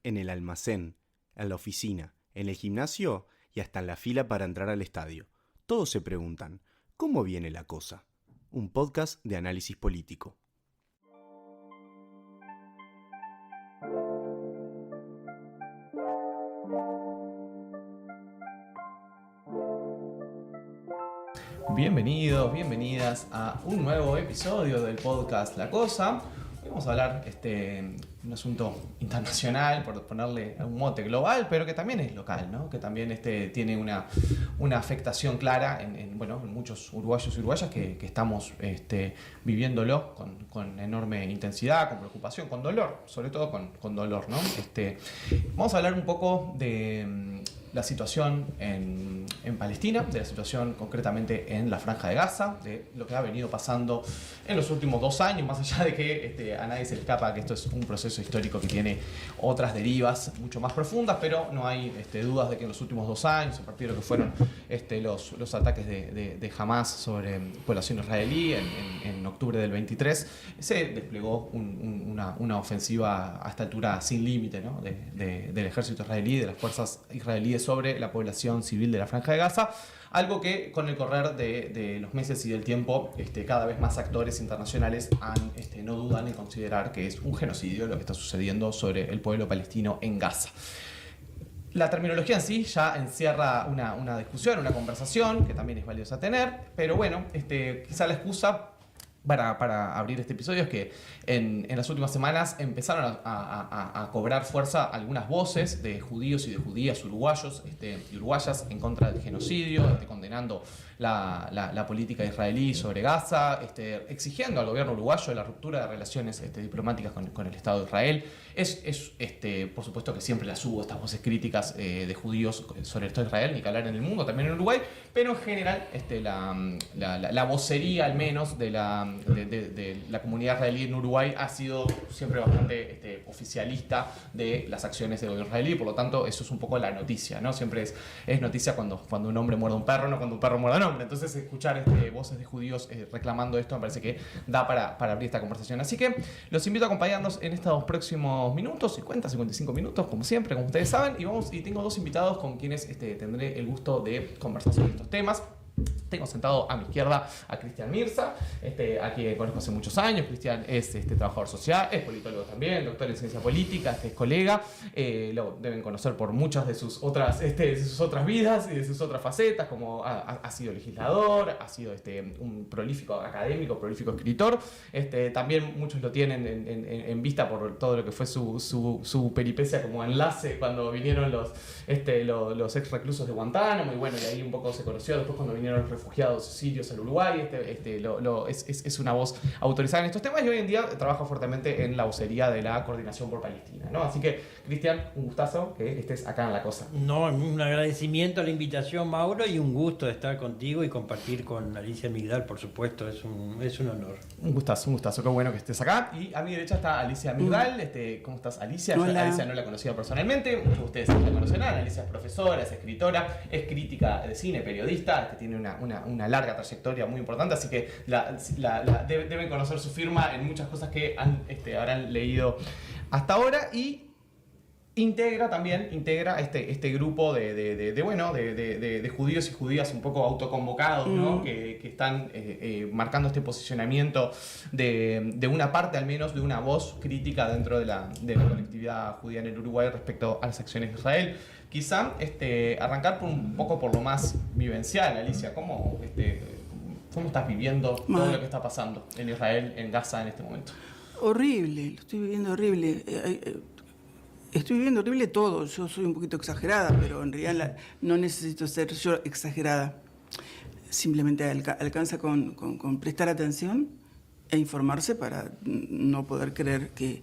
en el almacén, en la oficina, en el gimnasio y hasta en la fila para entrar al estadio. Todos se preguntan, ¿cómo viene la cosa? Un podcast de análisis político. Bienvenidos, bienvenidas a un nuevo episodio del podcast La Cosa. Hoy vamos a hablar un asunto internacional, por ponerle un mote global, pero que también es local, ¿no? Que también tiene una afectación clara en muchos uruguayos y uruguayas que estamos viviéndolo con enorme intensidad, con preocupación, con dolor, sobre todo con dolor, ¿no? Vamos a hablar un poco de la situación en Palestina, de la situación concretamente en la Franja de Gaza, de lo que ha venido pasando en los últimos 2 años, más allá de que a nadie se le escapa que esto es un proceso histórico que tiene otras derivas mucho más profundas, pero no hay dudas de que en los últimos 2 años, a partir de lo que fueron los ataques de Hamas sobre población israelí en octubre del 23, se desplegó una ofensiva a esta altura sin límite, ¿no? del ejército israelí, de las fuerzas israelíes sobre la población civil de la Franja de Gaza, algo que con el correr de los meses y del tiempo cada vez más actores internacionales no dudan en considerar que es un genocidio lo que está sucediendo sobre el pueblo palestino en Gaza. La terminología en sí ya encierra una discusión, una conversación que también es valiosa tener, pero bueno, quizá la excusa para abrir este episodio es que en las últimas semanas empezaron a cobrar fuerza algunas voces de judíos y de judías uruguayos y uruguayas en contra del genocidio, condenando la política israelí sobre Gaza, exigiendo al gobierno uruguayo la ruptura de relaciones diplomáticas con el Estado de Israel. Por supuesto que siempre las hubo estas voces críticas de judíos sobre el Estado de Israel, ni que hablar en el mundo, también en Uruguay, pero en general la vocería al menos de la comunidad israelí en Uruguay ha sido siempre bastante oficialista de las acciones del gobierno israelí, por lo tanto eso es un poco la noticia, ¿no? Siempre es noticia cuando un hombre muerde a un perro, no cuando un perro muerde a un hombre. Entonces escuchar voces de judíos reclamando esto me parece que da para abrir esta conversación. Así que los invito a acompañarnos en estos próximos minutos, 55 minutos, como siempre, como ustedes saben, y tengo 2 invitados con quienes tendré el gusto de conversar sobre estos temas. Tengo sentado a mi izquierda a Cristian Mirza, a quien conozco hace muchos años. Cristian es trabajador social, es politólogo también, doctor en ciencia política, es colega. Lo deben conocer por muchas de sus otras vidas y de sus otras facetas, como ha sido legislador, ha sido un prolífico académico, prolífico escritor. También muchos lo tienen en vista por todo lo que fue su peripecia como enlace cuando vinieron los ex reclusos de Guantánamo, y bueno, y ahí un poco se conoció después cuando vinieron los refugiados sirios al Uruguay. Es una voz autorizada en estos temas y hoy en día trabaja fuertemente en la vocería de la Coordinación por Palestina, ¿no? Así que, Cristian, un gustazo que estés acá en La Cosa. No, un agradecimiento a la invitación, Mauro, y un gusto de estar contigo y compartir con Alicia Migdal, por supuesto, es un honor. Un gustazo, qué bueno que estés acá. Y a mi derecha está Alicia Migdal. ¿Cómo estás, Alicia? Hola. Yo a Alicia no la conocía personalmente, muchos de ustedes la conocerán. Alicia es profesora, es escritora, es crítica de cine, periodista, tiene una larga trayectoria muy importante, así que deben conocer su firma en muchas cosas que habrán leído hasta ahora, y integra este grupo de judíos y judías un poco autoconvocados, ¿no? que están marcando este posicionamiento de una parte, al menos, de una voz crítica dentro de la colectividad judía en el Uruguay respecto a las acciones de Israel. Quizá arrancar un poco por lo más vivencial, Alicia. ¿Cómo estás viviendo todo lo que está pasando en Israel, en Gaza en este momento? Horrible, lo estoy viviendo horrible. Estoy viviendo horrible todo. Yo soy un poquito exagerada, pero en realidad no necesito ser yo exagerada. Simplemente alcanza con prestar atención e informarse para no poder creer que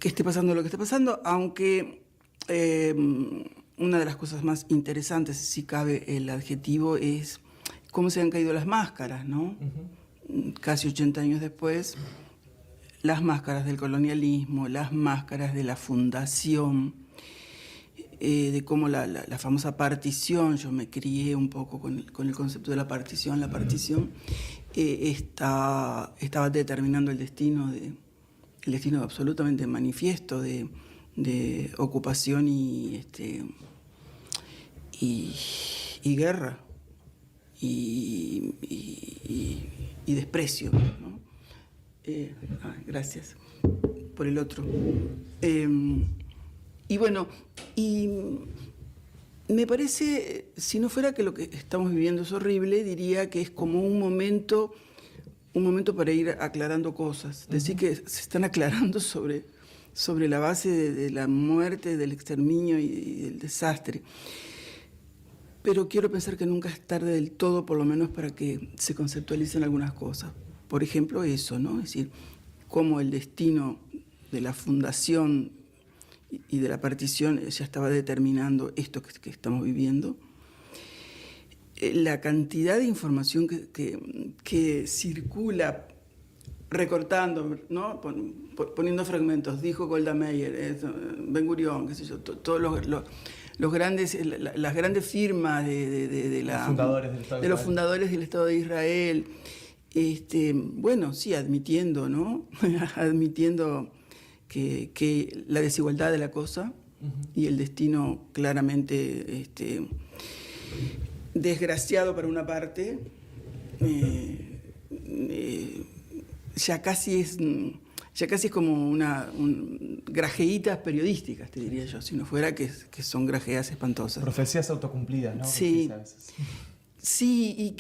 esté pasando lo que está pasando, aunque una de las cosas más interesantes, si cabe el adjetivo, es cómo se han caído las máscaras, ¿no? Uh-huh. Casi 80 años después, las máscaras del colonialismo, las máscaras de la fundación, de cómo la famosa partición, yo me crié un poco con el concepto de la partición estaba determinando el destino absolutamente manifiesto de de ocupación y guerra y desprecio, ¿no? Gracias por el otro. Y bueno, y me parece, si no fuera que lo que estamos viviendo es horrible, diría que es como un momento para ir aclarando cosas. Decir que se están aclarando sobre la base de la muerte, del exterminio y del desastre. Pero quiero pensar que nunca es tarde del todo, por lo menos para que se conceptualicen algunas cosas. Por ejemplo, eso, ¿no? Es decir, cómo el destino de la fundación y de la partición ya estaba determinando esto que estamos viviendo. La cantidad de información que circula recortando, ¿no? Poniendo fragmentos, dijo Golda Meir, Ben-Gurión, qué sé yo, todos los grandes, las grandes firmas de los fundadores del Estado de Israel. Bueno, sí, admitiendo, ¿no? Admitiendo que la desigualdad de la cosa y el destino claramente desgraciado para una parte, ya casi es como grajeítas periodísticas, te diría yo, si no fuera que son grajeas espantosas. Profecías autocumplidas, ¿no? Sí. Sí, y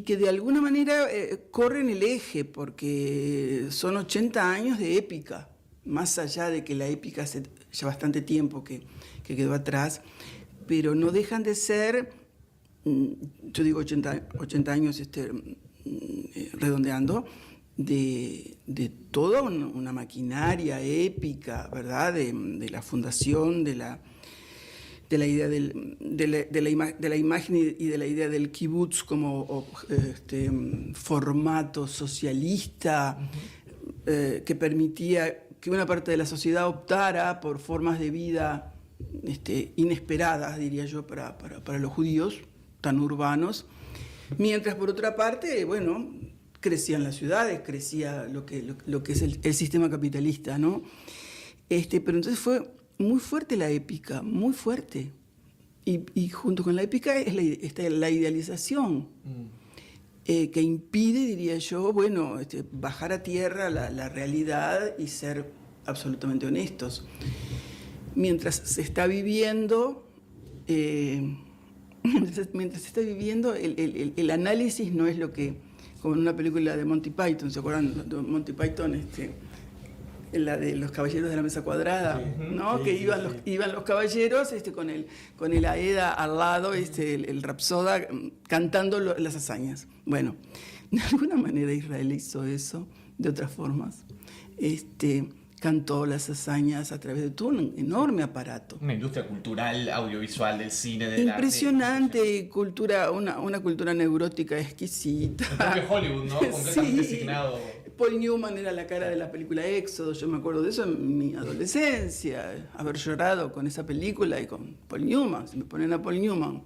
que de alguna manera corren el eje, porque son 80 años de épica, más allá de que la épica hace ya bastante tiempo que quedó atrás, pero no dejan de ser, yo digo 80 años redondeando, de toda una maquinaria épica, ¿verdad? De la fundación, de la idea de la imagen y de la idea del kibutz como formato socialista que permitía que una parte de la sociedad optara por formas de vida inesperadas, diría yo, para los judíos tan urbanos, mientras por otra parte, bueno, crecían las ciudades, crecía lo que es el sistema capitalista, ¿no? Pero entonces fue muy fuerte la épica, muy fuerte. Y junto con la épica está la idealización, que impide, diría yo, bueno, bajar a tierra la realidad y ser absolutamente honestos. Mientras se está viviendo, mientras se está viviendo, el análisis no es lo que, como en una película de Monty Python, ¿se acuerdan de Monty Python? La de los caballeros de la mesa cuadrada, ¿no? Sí, que iban los caballeros con el Aeda al lado, el Rapsoda, cantando las hazañas. Bueno, de alguna manera Israel hizo eso, de otras formas. Cantó las hazañas a través de todo un enorme aparato. Una industria cultural, audiovisual, del cine, del impresionante, cultura, una cultura neurótica exquisita. El propio Hollywood, ¿no? Completamente designado. Paul Newman era la cara de la película Éxodo, yo me acuerdo de eso en mi adolescencia, haber llorado con esa película y con Paul Newman, se me ponen a Paul Newman,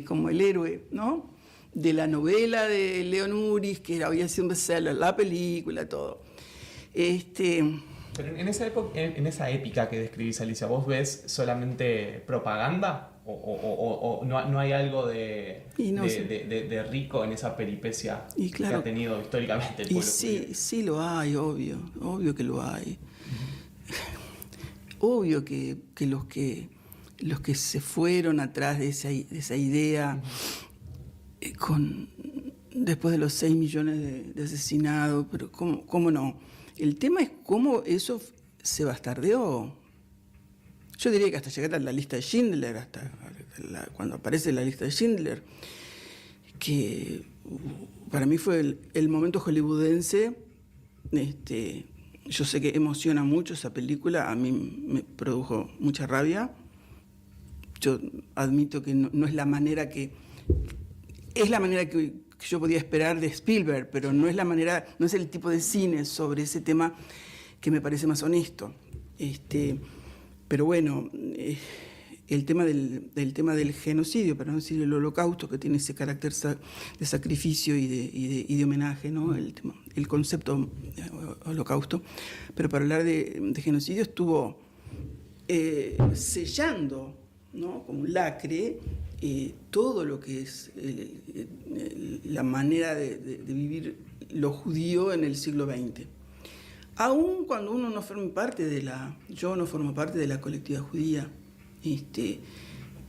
como el héroe, ¿no? De la novela de Leon Uris, que había sido un bestseller, la película, todo. Pero en esa épica que describís, Alicia, ¿vos ves solamente propaganda? ¿O no hay algo de rico en esa peripecia que ha tenido históricamente el pueblo judío? Sí lo hay, obvio que lo hay. Obvio que los que se fueron atrás de esa idea, después de los 6 millones de asesinados, pero ¿cómo no? El tema es cómo eso se bastardeó. Yo diría que hasta llegar a la lista de Schindler, cuando aparece la lista de Schindler, que para mí fue el momento hollywoodense. Yo sé que emociona mucho esa película, a mí me produjo mucha rabia. Yo admito que no es la manera que... Es la manera que yo podía esperar de Spielberg, pero no es el tipo de cine sobre ese tema que me parece más honesto. Pero bueno, el tema del genocidio, para no decir el holocausto, que tiene ese carácter de sacrificio y de homenaje, ¿no? El concepto holocausto. Pero para hablar de genocidio estuvo sellando, ¿no?, como un lacre, todo lo que es la manera de vivir lo judío en el siglo XX. Aún cuando uno no forma parte yo no formo parte de la colectividad judía,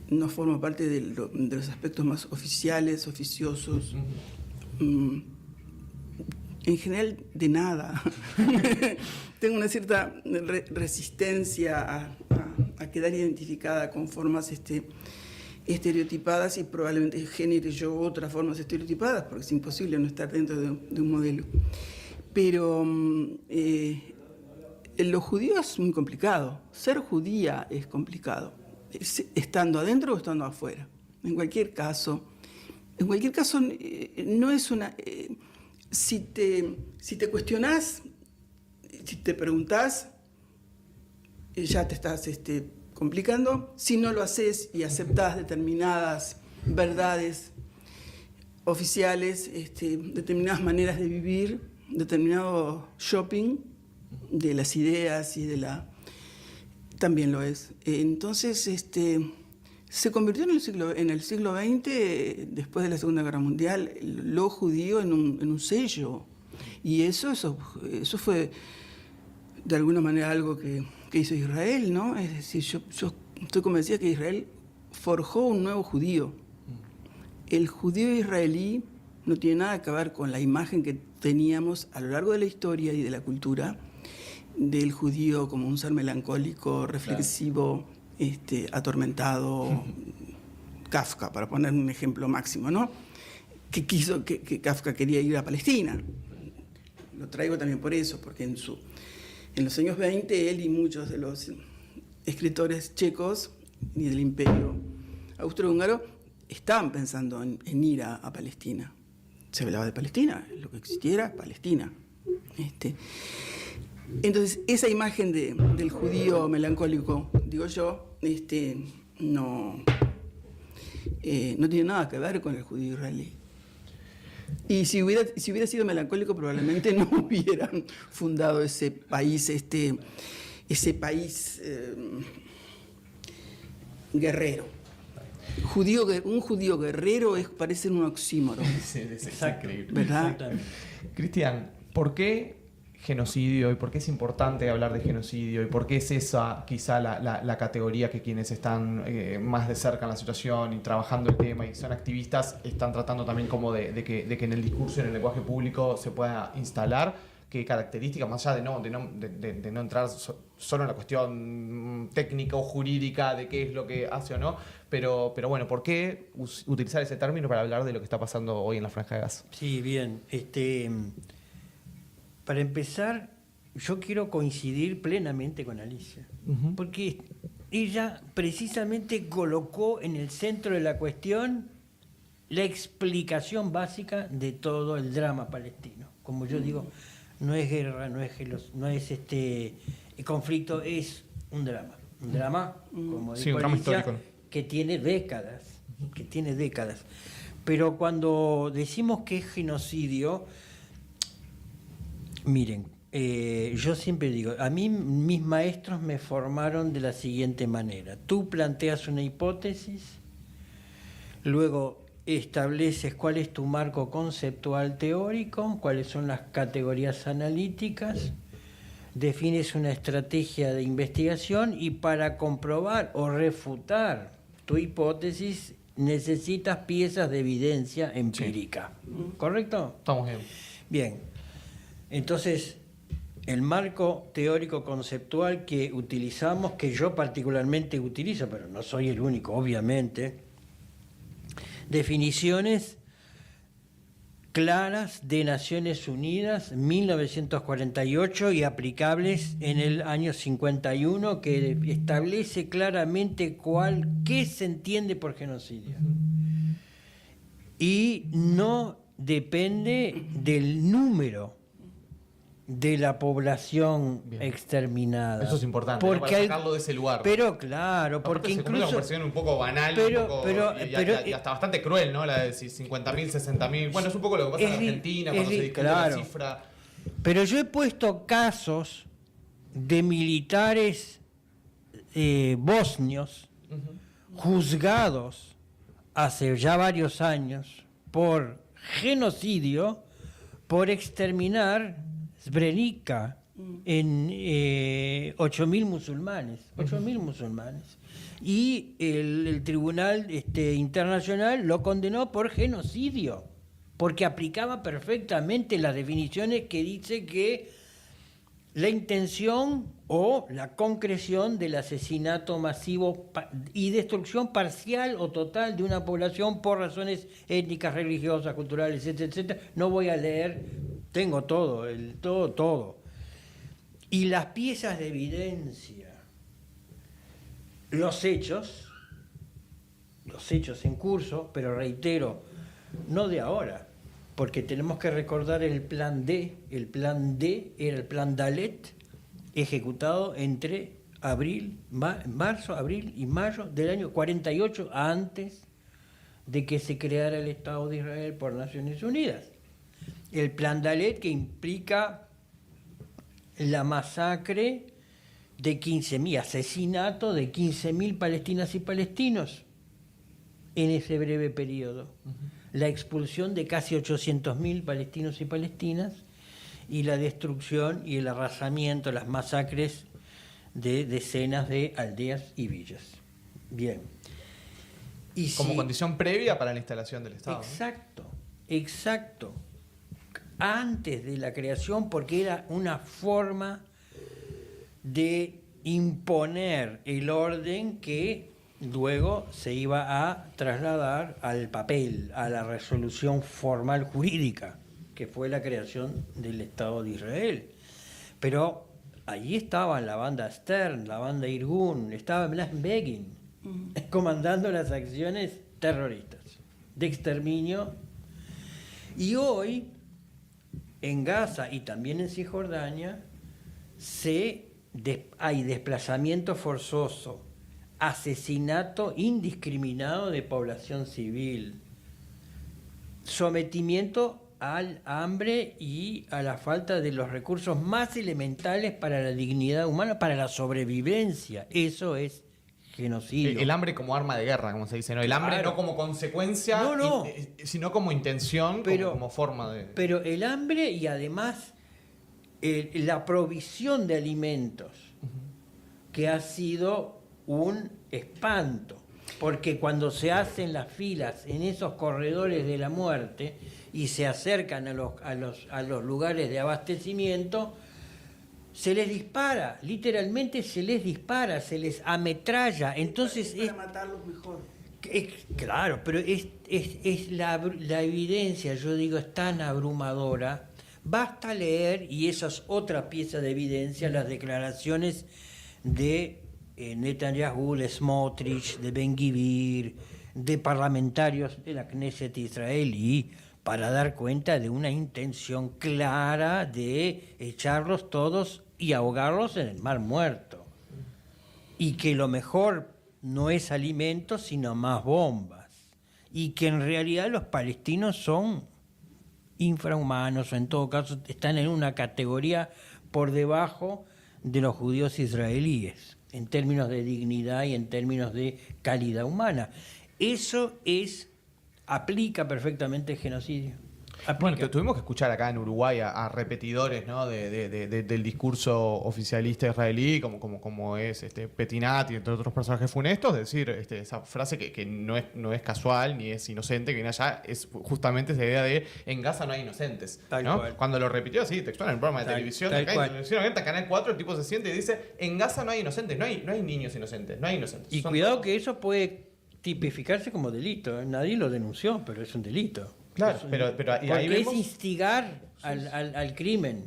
no formo parte de los aspectos más oficiales, oficiosos, en general de nada. Tengo una cierta resistencia a quedar identificada con formas estereotipadas y probablemente genere yo otras formas estereotipadas, porque es imposible no estar dentro de un modelo. Pero lo judío es muy complicado. Ser judía es complicado, estando adentro o estando afuera. En cualquier caso no es una... si te cuestionás, si te preguntás, ya te estás complicando. Si no lo haces y aceptás determinadas verdades oficiales, determinadas maneras de vivir, determinado shopping de las ideas y también lo es. Entonces, se convirtió en el siglo XX, después de la Segunda Guerra Mundial, lo judío en un sello. Y eso fue de alguna manera algo que hizo Israel, ¿no? Es decir, yo estoy convencida que Israel forjó un nuevo judío. El judío israelí no tiene nada que ver con la imagen que teníamos a lo largo de la historia y de la cultura del judío como un ser melancólico, reflexivo, atormentado, Kafka, para poner un ejemplo máximo, ¿no? Que Kafka quería ir a Palestina. Lo traigo también por eso, porque en los años 20 él y muchos de los escritores checos y del Imperio Austrohúngaro estaban pensando en ir a Palestina. Se hablaba de Palestina, lo que existiera, Palestina. Entonces, esa imagen del judío melancólico, digo yo, no tiene nada que ver con el judío israelí. Y si hubiera sido melancólico, probablemente no hubieran fundado ese país, guerrero. Un judío guerrero parece un oxímoron. Exacto. ¿Verdad? Cristian, ¿por qué genocidio y por qué es importante hablar de genocidio y por qué es esa quizá la categoría que quienes están más de cerca en la situación y trabajando el tema y son activistas están tratando también como de que en el discurso y en el lenguaje público se pueda instalar? ¿Qué características, más allá de no entrar solo en la cuestión técnica o jurídica de qué es lo que hace o no, pero bueno, ¿por qué utilizar ese término para hablar de lo que está pasando hoy en la Franja de Gaza? Sí, bien. Para empezar, yo quiero coincidir plenamente con Alicia, porque ella precisamente colocó en el centro de la cuestión la explicación básica de todo el drama palestino. Como yo digo, no es guerra, no es conflicto, es un drama. Un drama, como dijo un drama Alicia, histórico, ¿no? que tiene décadas. Pero cuando decimos que es genocidio, miren, yo siempre digo, a mí mis maestros me formaron de la siguiente manera. Tú planteas una hipótesis, luego estableces cuál es tu marco conceptual teórico, cuáles son las categorías analíticas, defines una estrategia de investigación y para comprobar o refutar tu hipótesis necesitas piezas de evidencia empírica. Sí. ¿Correcto? Estamos bien. Bien. Entonces, el marco teórico conceptual que utilizamos, que yo particularmente utilizo, pero no soy el único, obviamente, definiciones claras de Naciones Unidas, 1948, y aplicables en el año 51, que establece claramente qué se entiende por genocidio. Y no depende del número de la población exterminada. Eso es importante, porque ¿no? Para sacarlo de ese lugar. Pero claro, porque incluso... Es una conversión un poco banal y hasta bastante cruel, ¿no? La de 50.000, 60.000. Bueno, es un poco lo que pasa en Argentina cuando se discute la cifra. Pero yo he puesto casos de militares bosnios juzgados hace ya varios años por genocidio, por exterminar Srebrenica en 8.000 musulmanes. 8.000 musulmanes. Y el Tribunal Internacional lo condenó por genocidio, porque aplicaba perfectamente las definiciones que dice que la intención o la concreción del asesinato masivo y destrucción parcial o total de una población por razones étnicas, religiosas, culturales, etcétera, etcétera. No voy a leer, tengo todo, todo. Y las piezas de evidencia, los hechos en curso, pero reitero, no de ahora, porque tenemos que recordar el plan D. El plan D era el plan Dalet, ejecutado entre marzo, abril y mayo del año 48, antes de que se creara el Estado de Israel por Naciones Unidas. El plan Dalet, que implica la masacre de 15.000, asesinato de 15.000 palestinas y palestinos en ese breve periodo. La expulsión de casi 800.000 palestinos y palestinas y la destrucción y el arrasamiento, las masacres de decenas de aldeas y villas. Bien. Y como condición previa para la instalación del Estado. Exacto. Antes de la creación, porque era una forma de imponer el orden que luego se iba a trasladar al papel, a la resolución formal jurídica, que fue la creación del Estado de Israel. Pero allí estaban la banda Stern, la banda Irgun, estaba Menachem Begin, comandando las acciones terroristas de exterminio. Y hoy, en Gaza y también en Cisjordania, hay desplazamiento forzoso, asesinato indiscriminado de población civil, sometimiento al hambre y a la falta de los recursos más elementales para la dignidad humana, para la sobrevivencia. Eso es genocidio. El hambre como arma de guerra, como se dice, ¿no? El hambre no como consecuencia, sino como intención, como forma de... Pero el hambre y además la provisión de alimentos, que ha sido un espanto, porque cuando se hacen las filas en esos corredores de la muerte y se acercan a los lugares de abastecimiento, se les dispara, literalmente se les dispara, se les ametralla. Entonces para matarlos mejor. Claro, pero es la evidencia, yo digo, es tan abrumadora. Basta leer, y esa es otra pieza de evidencia, las declaraciones de Netanyahu, de Smotrich, de Ben-Gvir, de parlamentarios de la Knesset israelí, para dar cuenta de una intención clara de echarlos todos y ahogarlos en el Mar Muerto. Y que lo mejor no es alimento, sino más bombas. Y que en realidad los palestinos son infrahumanos, o en todo caso están en una categoría por debajo de los judíos israelíes, en términos de dignidad y en términos de calidad humana. Eso aplica perfectamente el genocidio. Bueno, tuvimos que escuchar acá en Uruguay a repetidores, ¿no? del discurso oficialista israelí, como es Petinat y entre otros personajes funestos, decir esa frase que no es casual ni es inocente, que viene allá, es justamente esa idea de en Gaza no hay inocentes, ¿no? Cuando lo repitió así, textual en el programa de televisión, acá en televisión abierta, Canal 4, el tipo se siente y dice, en Gaza no hay inocentes, no hay niños inocentes, no hay inocentes. Y cuidado que eso puede tipificarse como delito, ¿eh? Nadie lo denunció, pero es un delito. Claro, pero ahí vemos... es instigar al crimen,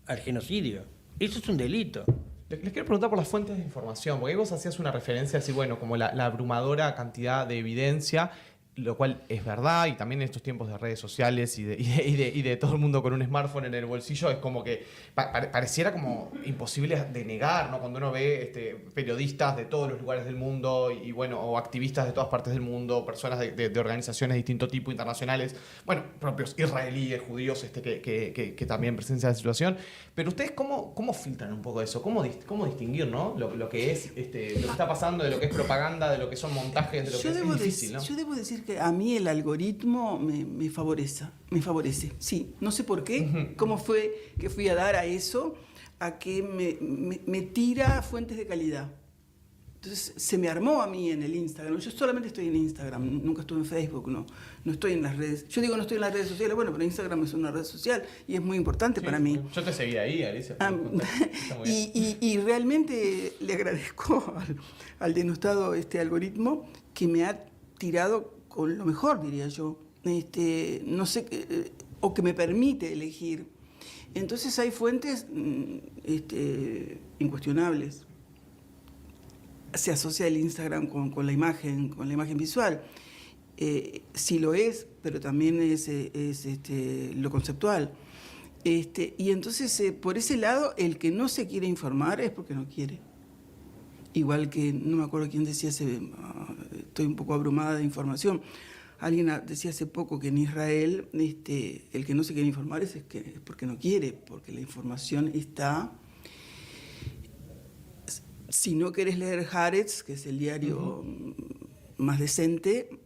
al genocidio. Eso es un delito. Les quiero preguntar por las fuentes de información, porque ahí vos hacías una referencia así, bueno, como la abrumadora cantidad de evidencia. lo cual es verdad, y también en estos tiempos de redes sociales y de todo el mundo con un smartphone en el bolsillo, es como que pareciera como imposible de negar, ¿no? Cuando uno ve periodistas de todos los lugares del mundo y bueno, o activistas de todas partes del mundo, personas de organizaciones de distinto tipo, internacionales, bueno, propios israelíes, judíos que también presencian la situación. Pero ustedes, ¿cómo filtran un poco eso? ¿Cómo distinguir, ¿no? Lo que es lo que está pasando, de lo que es propaganda, de lo que son montajes, de lo que es difícil, ¿no? Yo debo decir que a mí el algoritmo me favorece. Sí, no sé por qué, cómo fue que fui a dar a eso, a que me tira fuentes de calidad. Entonces se me armó a mí en el Instagram. Yo solamente estoy en Instagram, nunca estuve en Facebook, no estoy en las redes. Yo digo no estoy en las redes sociales, bueno, pero Instagram es una red social y es muy importante para mí. Yo te seguí ahí, Alicia. Y realmente le agradezco al denostado algoritmo que me ha tirado con lo mejor, diría yo. No sé, o que me permite elegir. Entonces hay fuentes incuestionables. Se asocia el Instagram con la imagen visual. Sí lo es, pero también es lo conceptual. Y entonces, por ese lado, el que no se quiere informar es porque no quiere. Igual que, no me acuerdo quién decía, estoy un poco abrumada de información. Alguien decía hace poco que en Israel el que no se quiere informar es porque no quiere, porque la información está... Si no querés leer Haaretz, que es el diario más decente,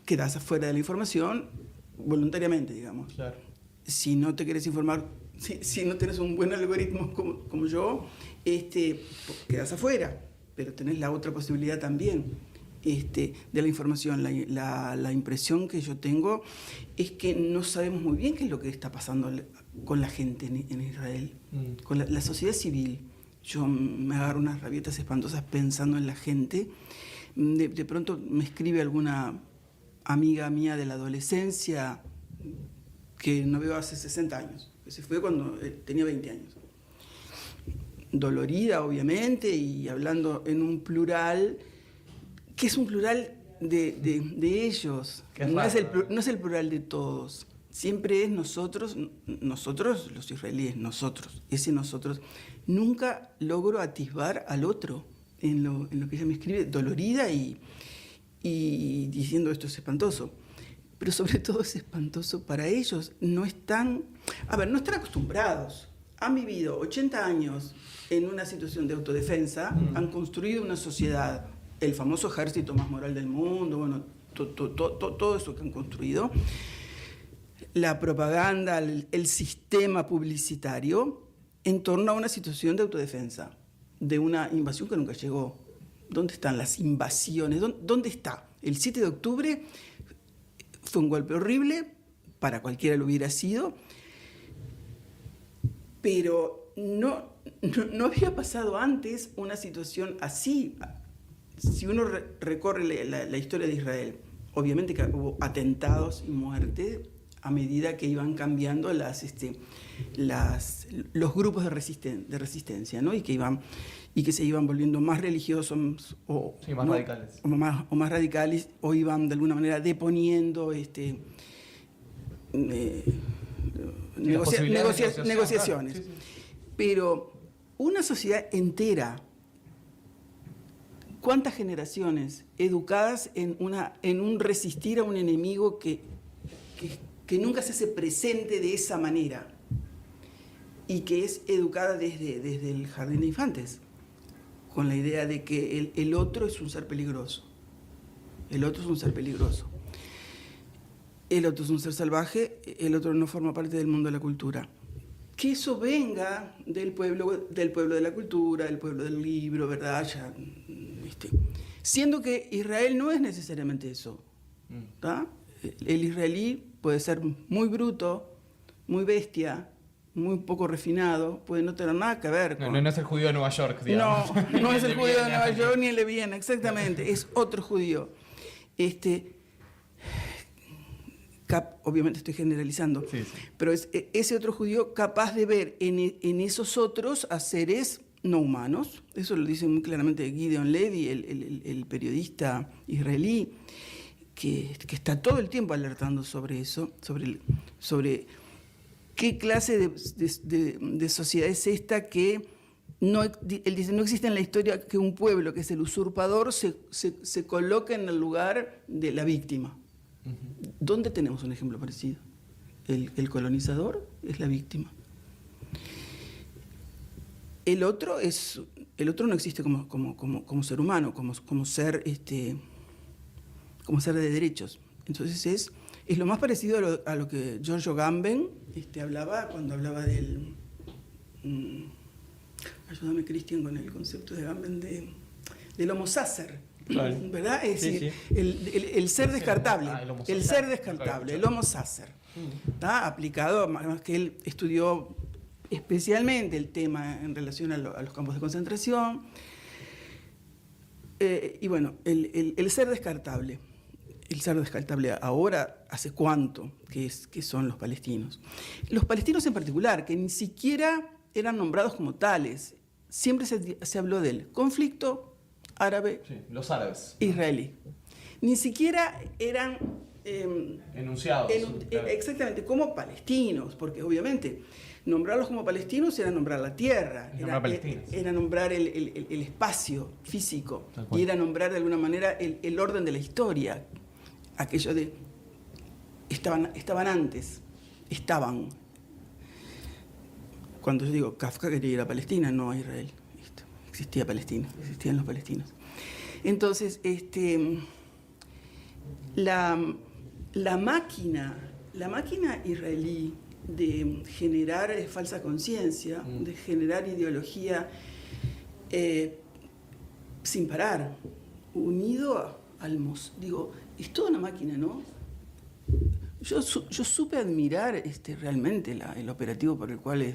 quedás afuera de la información voluntariamente, digamos. Claro. Si no te querés informar, si no tenés un buen algoritmo como yo, quedás afuera, pero tenés la otra posibilidad también de la información. La impresión que yo tengo es que no sabemos muy bien qué es lo que está pasando con la gente en Israel, con la sociedad civil. Yo me agarro unas rabietas espantosas pensando en la gente. De pronto me escribe alguna amiga mía de la adolescencia que no veo hace 60 años, que se fue cuando tenía 20 años. Dolorida, obviamente, y hablando en un plural, que es un plural de ellos. No es el plural de todos. Siempre es nosotros los israelíes, nosotros. Ese nosotros. Nunca logro atisbar al otro en lo que ella me escribe, dolorida y diciendo esto es espantoso. Pero sobre todo es espantoso para ellos. No están acostumbrados. Han vivido 80 años en una situación de autodefensa, han construido una sociedad, el famoso ejército más moral del mundo, bueno, todo eso que han construido. La propaganda, el sistema publicitario en torno a una situación de autodefensa, de una invasión que nunca llegó. ¿Dónde están las invasiones? ¿Dónde está? El 7 de octubre fue un golpe horrible, para cualquiera lo hubiera sido, pero no había pasado antes una situación así. Si uno recorre la historia de Israel, obviamente que hubo atentados y muertes a medida que iban cambiando los grupos de resistencia, ¿no? y que se iban volviendo más religiosos más radicales. O más radicales, o iban de alguna manera deponiendo negociaciones. Sí. Pero una sociedad entera, ¿cuántas generaciones educadas en un resistir a un enemigo que nunca se hace presente de esa manera y que es educada desde el jardín de infantes, con la idea de que el otro es un ser peligroso, el otro es un ser peligroso, el otro es un ser salvaje, el otro no forma parte del mundo de la cultura? Que eso venga del pueblo de la cultura, del pueblo del libro, ¿verdad? Siendo que Israel no es necesariamente eso, ¿tá? El israelí puede ser muy bruto, muy bestia, muy poco refinado, puede no tener nada que ver con... No es el judío de Nueva York, digamos. No es el judío de Nueva York ni el de Viena, exactamente, es otro judío. Obviamente estoy generalizando, sí. Pero es ese otro judío capaz de ver en esos otros a seres no humanos. Eso lo dice muy claramente Gideon Levy, el periodista israelí, que está todo el tiempo alertando sobre eso, sobre qué clase de sociedad es esta que él dice, no existe en la historia que un pueblo que es el usurpador se coloque en el lugar de la víctima. ¿Dónde tenemos un ejemplo parecido? El colonizador es la víctima. El otro no existe como ser humano, como ser de derechos. Entonces es lo más parecido a lo que Giorgio Agamben hablaba cuando hablaba del... ayúdame, Cristian, con el concepto de Agamben del homo sacer, claro. ¿Verdad? Es decir, sí. El ser descartable, el ser descartable, el homo sacer. ¿Está? Aplicado, además que él estudió especialmente el tema en relación a los campos de concentración. Y bueno, el ser descartable. El ser descartable ahora, ¿hace cuánto que son los palestinos? Los palestinos en particular, que ni siquiera eran nombrados como tales. Siempre se habló del conflicto árabe, sí, los árabes, israelí. Ni siquiera eran enunciados. Exactamente, como palestinos, porque obviamente nombrarlos como palestinos era nombrar la tierra, era nombrar el espacio físico, y era nombrar de alguna manera el orden de la historia. Aquello de estaban antes, estaban. Cuando yo digo Kafka quería ir a Palestina, no a Israel. Existía Palestina, existían los palestinos. Entonces, la máquina israelí de generar falsa conciencia, de generar ideología sin parar, unido al es toda una máquina, ¿no? Yo supe admirar realmente el operativo por el cual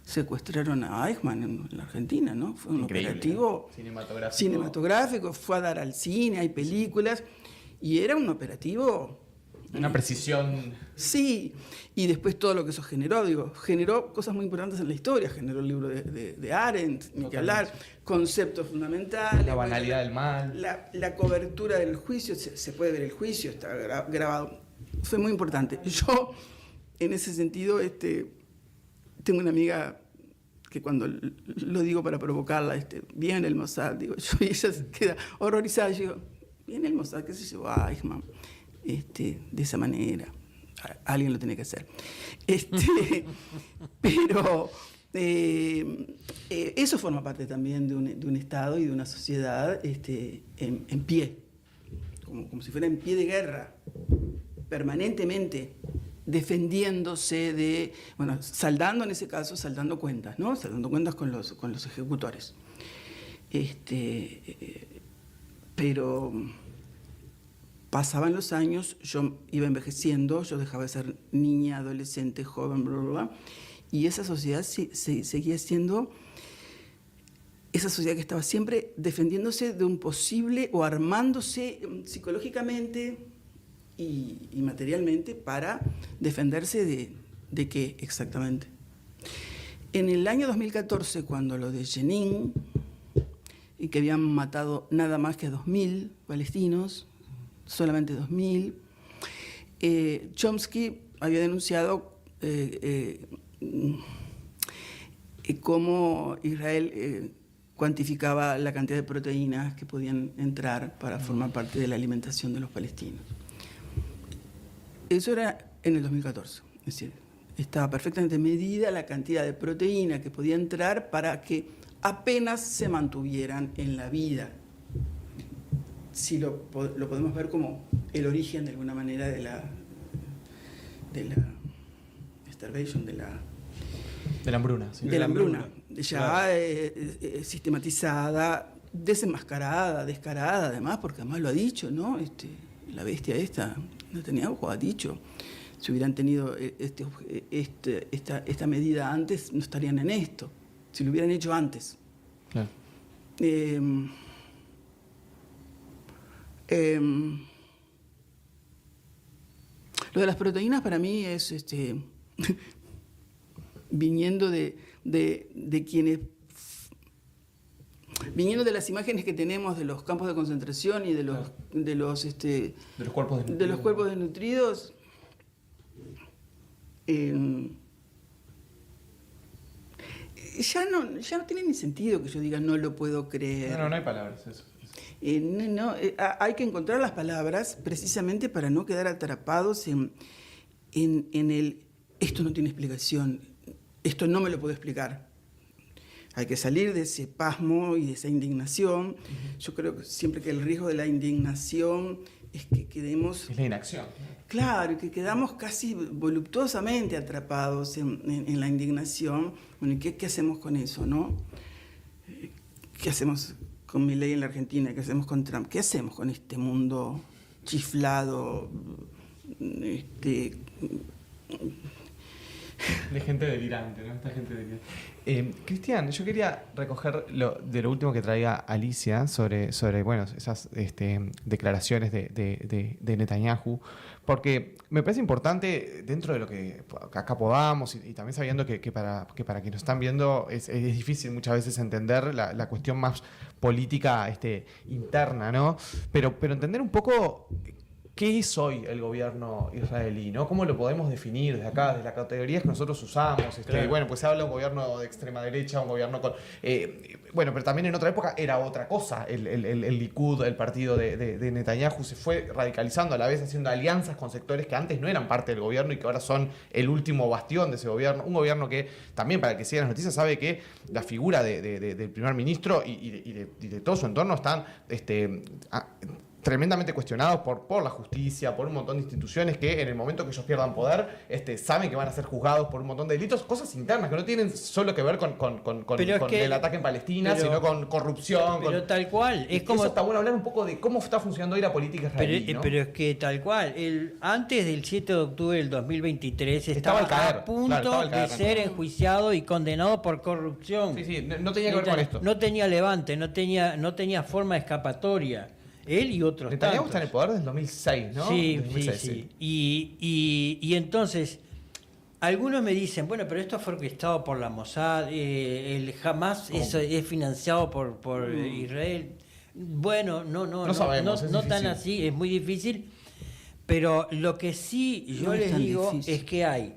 secuestraron a Eichmann en la Argentina, ¿no? Fue un increíble, operativo cinematográfico, fue a dar al cine, hay películas, y era un operativo... Una precisión... Sí, y después todo lo que eso generó cosas muy importantes en la historia, generó el libro de Arendt, ni que hablar, conceptos fundamentales. La banalidad del mal. La cobertura del juicio, se puede ver el juicio, está grabado. Fue muy importante. Yo, en ese sentido, tengo una amiga que cuando lo digo para provocarla, viene el Mossad, digo yo, y ella se queda horrorizada. Yo digo, viene el Mossad, ¿qué se llevó a Eichmann? De esa manera. Alguien lo tiene que hacer. Pero eso forma parte también de un Estado y de una sociedad en pie, como si fuera en pie de guerra, permanentemente defendiéndose saldando en ese caso, saldando cuentas, ¿no? Saldando cuentas con los ejecutores. Pero pasaban los años, yo iba envejeciendo, yo dejaba de ser niña, adolescente, joven, bla, bla, bla, y esa sociedad seguía siendo esa sociedad que estaba siempre defendiéndose de un posible o armándose psicológicamente y materialmente para defenderse de qué exactamente. En el año 2014, cuando lo de Jenin, y que habían matado nada más que a 2.000 palestinos, solamente 2.000, Chomsky había denunciado cómo Israel cuantificaba la cantidad de proteínas que podían entrar para formar parte de la alimentación de los palestinos. Eso era en el 2014, es decir, estaba perfectamente medida la cantidad de proteína que podía entrar para que apenas se mantuvieran en la vida. Si lo podemos ver como el origen de alguna manera de la starvation, de la hambruna. Sí. De la hambruna, ya sistematizada, desenmascarada, descarada además, porque además lo ha dicho, ¿no? La bestia esta, Netanyahu ha dicho, si hubieran tenido esta medida antes, no estarían en esto, si lo hubieran hecho antes. Claro. Lo de las proteínas para mí es viniendo de quienes viniendo de las imágenes que tenemos de los campos de concentración y de los cuerpos desnutridos, ya no tiene ni sentido que yo diga no lo puedo creer. No hay palabras, eso. Hay que encontrar las palabras precisamente para no quedar atrapados en el esto no tiene explicación, esto no me lo puedo explicar. Hay que salir de ese pasmo y de esa indignación. Yo creo que siempre que el riesgo de la indignación es que quedemos... Es la inacción. Claro, que quedamos casi voluptuosamente atrapados en la indignación. Bueno, ¿y qué hacemos con eso, no? ¿Qué hacemos con Milei en la Argentina? ¿Qué hacemos con Trump? ¿Qué hacemos con este mundo chiflado? De gente delirante, ¿no? Esta gente delirante. Cristian, yo quería recoger de lo último que traía Alicia sobre bueno, esas declaraciones de Netanyahu, porque me parece importante dentro de lo que acá podamos y también sabiendo que para quienes nos están viendo es difícil muchas veces entender la cuestión más política interna, ¿no? Pero entender un poco... ¿Qué es hoy el gobierno israelí, ¿no? ¿Cómo lo podemos definir desde acá, desde las categorías que nosotros usamos? Claro. Bueno, pues se habla de un gobierno de extrema derecha, un gobierno con... bueno, pero también en otra época era otra cosa. El Likud, el partido de Netanyahu, se fue radicalizando a la vez, haciendo alianzas con sectores que antes no eran parte del gobierno y que ahora son el último bastión de ese gobierno. Un gobierno que también, para el que siga las noticias, sabe que la figura del primer ministro y de todo su entorno están... tremendamente cuestionados por la justicia, por un montón de instituciones que en el momento que ellos pierdan poder saben que van a ser juzgados por un montón de delitos, cosas internas que no tienen solo que ver con el ataque en Palestina, sino con corrupción. Pero tal cual, es como... Eso está bueno hablar un poco de cómo está funcionando hoy la política israelí, ¿no? Pero es que tal cual, antes del 7 de octubre del 2023 estaba a punto de ser enjuiciado y condenado por corrupción. Sí, no tenía que ver con esto. No tenía levante, no tenía forma escapatoria. Él y otros Netanyahu tantos. está en el poder desde el 2006, ¿no? Sí, 2006, sí. Y entonces, algunos me dicen, bueno, pero esto fue orquestado por la Mossad, el Hamas es financiado por Israel. Bueno, no sabemos, no tan así, es muy difícil. Pero lo que sí yo les digo es que hay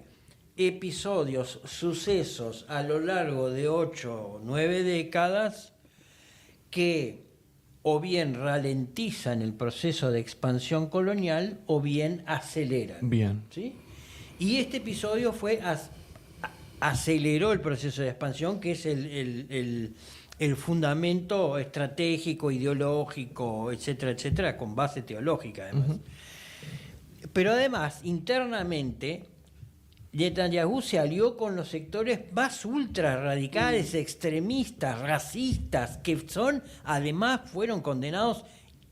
episodios, sucesos a lo largo de 8 o 9 décadas que o bien ralentizan el proceso de expansión colonial o bien aceleran. Bien. ¿Sí? Y este episodio aceleró el proceso de expansión, que es el fundamento estratégico, ideológico, etcétera, etcétera, con base teológica además. Uh-huh. Pero además, internamente, Netanyahu se alió con los sectores más ultra radicales, extremistas, racistas, que fueron condenados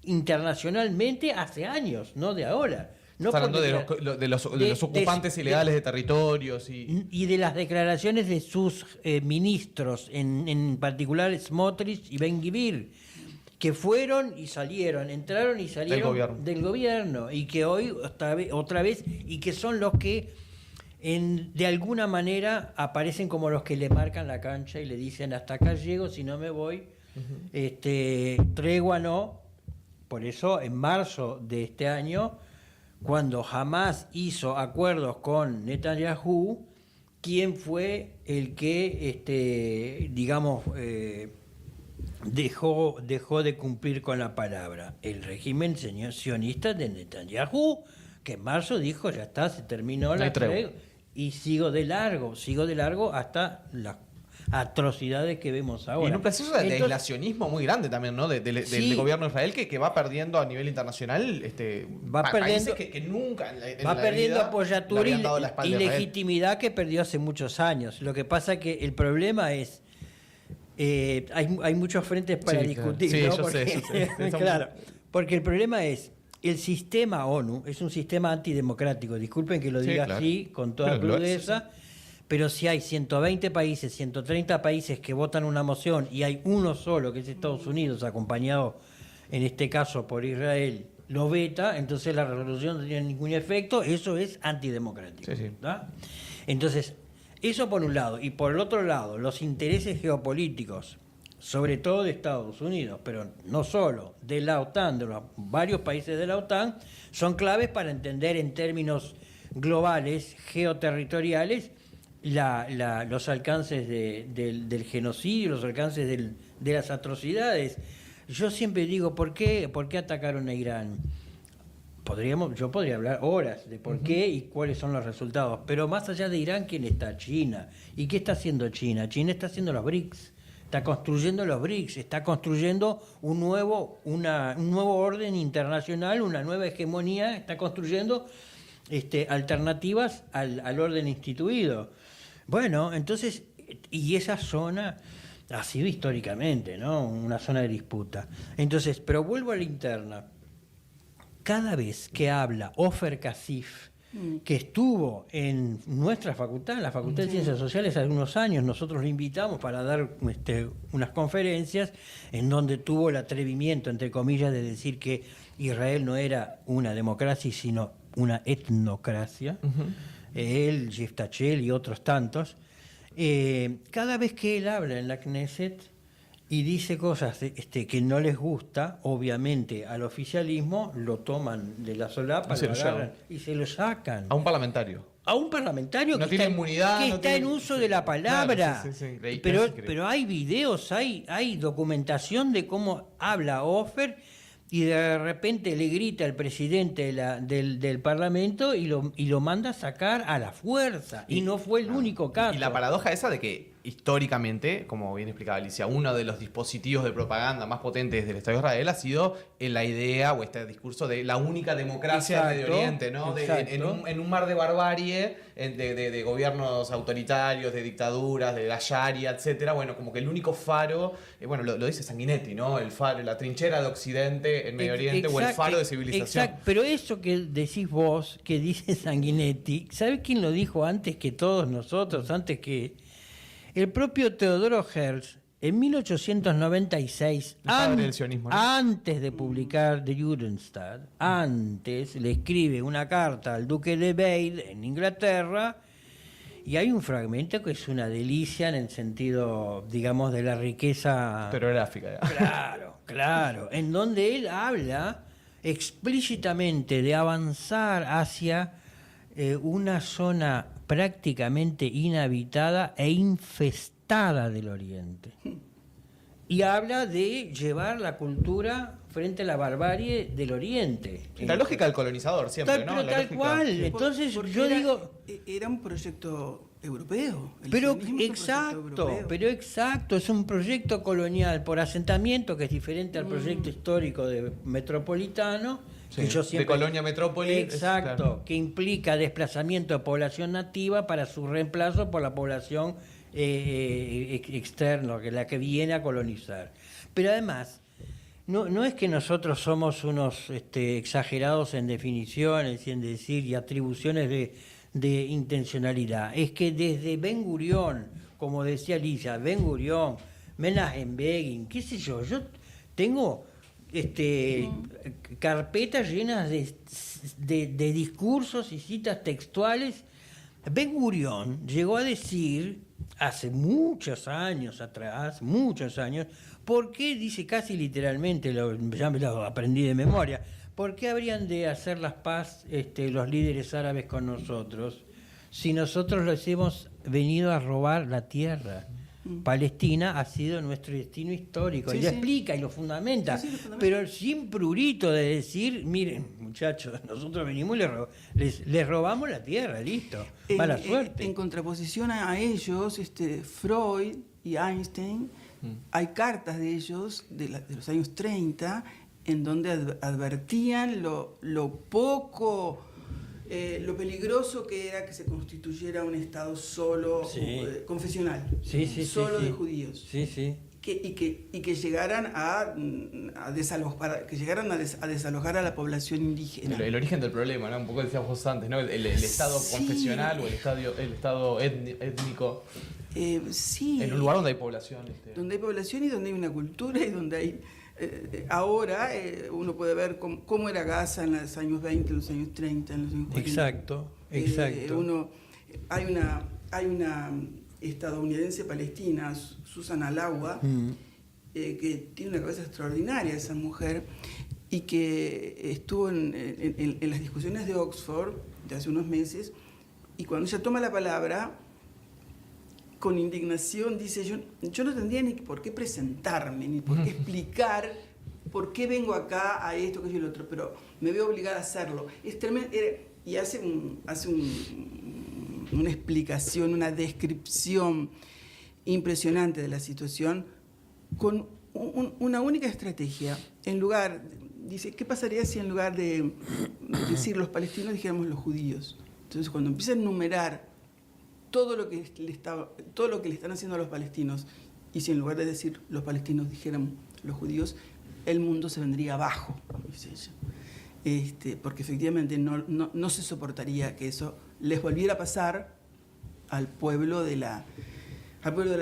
internacionalmente hace años, no de ahora. No hablando de los ocupantes ilegales de territorios y de las declaraciones de sus ministros, en particular Smotrich y Ben Gvir, que fueron y salieron, entraron y salieron del gobierno, y que hoy otra vez y que son los que de alguna manera aparecen como los que le marcan la cancha y le dicen hasta acá llego, si no me voy. Uh-huh. Tregua no. Por eso en marzo de este año, cuando Hamas hizo acuerdos con Netanyahu, ¿quién fue el que dejó de cumplir con la palabra? El régimen sionista de Netanyahu, que en marzo dijo ya está, se terminó la tregua. Y sigo de largo hasta las atrocidades que vemos ahora. Y en un proceso de aislacionismo muy grande también, ¿no? Del gobierno de Israel que va perdiendo a nivel internacional va perdiendo, que nunca va perdiendo apoyatura y legitimidad que perdió hace muchos años. Lo que pasa que el problema es hay muchos frentes para discutir, sí, ¿no? Yo sé. Claro, porque el problema es el sistema ONU es un sistema antidemocrático. Disculpen que lo diga así, con toda crudeza, pero si hay 120 países, 130 países que votan una moción y hay uno solo, que es Estados Unidos, acompañado en este caso por Israel, lo veta, entonces la resolución no tiene ningún efecto, eso es antidemocrático. Sí. Entonces, eso por un lado. Y por el otro lado, los intereses geopolíticos sobre todo de Estados Unidos, pero no solo, de la OTAN, de los varios países de la OTAN, son claves para entender en términos globales, geoterritoriales, los alcances del genocidio, los alcances de las atrocidades. Yo siempre digo, ¿por qué atacaron a Irán? Yo podría hablar horas de por qué y cuáles son los resultados, pero más allá de Irán, ¿quién está? China. ¿Y qué está haciendo China? China está haciendo los BRICS, está construyendo los BRICS, está construyendo un nuevo orden internacional, una nueva hegemonía, está construyendo alternativas al orden instituido. Bueno, entonces, y esa zona ha sido históricamente, ¿no?, una zona de disputa. Entonces, pero vuelvo a la interna. Cada vez que habla Ofer Kasif, que estuvo en nuestra facultad, en la Facultad de Ciencias Sociales, hace unos años, nosotros lo invitamos para dar unas conferencias en donde tuvo el atrevimiento, entre comillas, de decir que Israel no era una democracia, sino una etnocracia. Él, Yiftachel y otros tantos. Cada vez que él habla en la Knesset y dice cosas que no les gusta, obviamente al oficialismo lo toman de la solapa, lo agarran y se lo sacan. A un parlamentario. A un parlamentario no que tiene está, inmunidad, que no está tiene... en uso de la palabra. Claro, sí. Pero hay videos, hay documentación de cómo habla Ofer y de repente le grita al presidente del Parlamento y lo manda a sacar a la fuerza. Y no fue el único caso. Y la paradoja esa de que históricamente, como bien explicaba Alicia, uno de los dispositivos de propaganda más potentes del Estado de Israel ha sido la idea o este discurso de la única democracia del Medio Oriente, ¿no? En un mar de barbarie, de gobiernos autoritarios, de dictaduras, de la Sharia, etcétera. Bueno, como que el único faro, bueno, lo dice Sanguinetti, ¿no? El faro, la trinchera de Occidente en Medio Oriente, o el faro de civilización. Exacto, pero eso que decís vos, que dice Sanguinetti, ¿sabés quién lo dijo antes que todos nosotros, antes que el propio Teodoro Herzl? En 1896, antes de publicar The Judenstaat, antes le escribe una carta al duque de Bade en Inglaterra, y hay un fragmento que es una delicia en el sentido, digamos, de la riqueza... Pero gráfica. Claro, en donde él habla explícitamente de avanzar hacia una zona prácticamente inhabitada e infestada del Oriente. Y habla de llevar la cultura frente a la barbarie del Oriente. La lógica del colonizador siempre, ¿no? Tal cual. Entonces yo digo... Era un proyecto europeo. Pero exacto, es un proyecto colonial por asentamiento que es diferente al proyecto histórico de metropolitano. Sí, que yo siempre, de colonia metrópoli. Exacto, claro, que implica desplazamiento de población nativa para su reemplazo por la población externa, la que viene a colonizar. Pero además, no es que nosotros somos unos exagerados en definiciones y en decir y atribuciones de intencionalidad. Es que desde Ben Gurión, como decía Alicia, Ben Gurión, Menachem Begin, qué sé yo tengo carpetas llenas de discursos y citas textuales. Ben Gurión llegó a decir hace muchos años atrás, ¿por qué? Dice casi literalmente, ya me lo aprendí de memoria, ¿por qué habrían de hacer las paz los líderes árabes con nosotros si nosotros les hemos venido a robar la tierra? Palestina ha sido nuestro destino histórico, y lo explica y lo fundamenta, pero sin prurito de decir, miren muchachos, nosotros venimos y les robamos la tierra, listo, mala suerte. En contraposición a ellos, Freud y Einstein, hay cartas de ellos de los años 30 en donde advertían lo poco... lo peligroso que era que se constituyera un Estado solo, confesional, solo de judíos, y que llegaran a desalojar a la población indígena. El origen del problema, ¿no? Un poco decíamos vos antes, ¿no? El Estado confesional o el Estado étnico. En un lugar donde hay población. Donde hay población y donde hay una cultura y donde hay... ahora uno puede ver cómo era Gaza en los años 20, en los años 30, en los años 40. Exacto. Hay una estadounidense palestina, Susan Alawa, que tiene una cabeza extraordinaria esa mujer, y que estuvo en las discusiones de Oxford de hace unos meses, y cuando ella toma la palabra, con indignación dice, yo no tendría ni por qué presentarme, ni por qué explicar por qué vengo acá a esto, que yo y lo otro, pero me veo obligada a hacerlo. Es tremendo, y hace una explicación, una descripción impresionante de la situación, con una única estrategia. Dice, ¿qué pasaría si en lugar de decir los palestinos dijéramos los judíos? Entonces, cuando empieza a enumerar todo lo que le están haciendo a los palestinos, y si en lugar de decir los palestinos dijéramos los judíos, el mundo se vendría abajo, dice ella. Porque efectivamente no se soportaría que eso les volviera a pasar al pueblo de la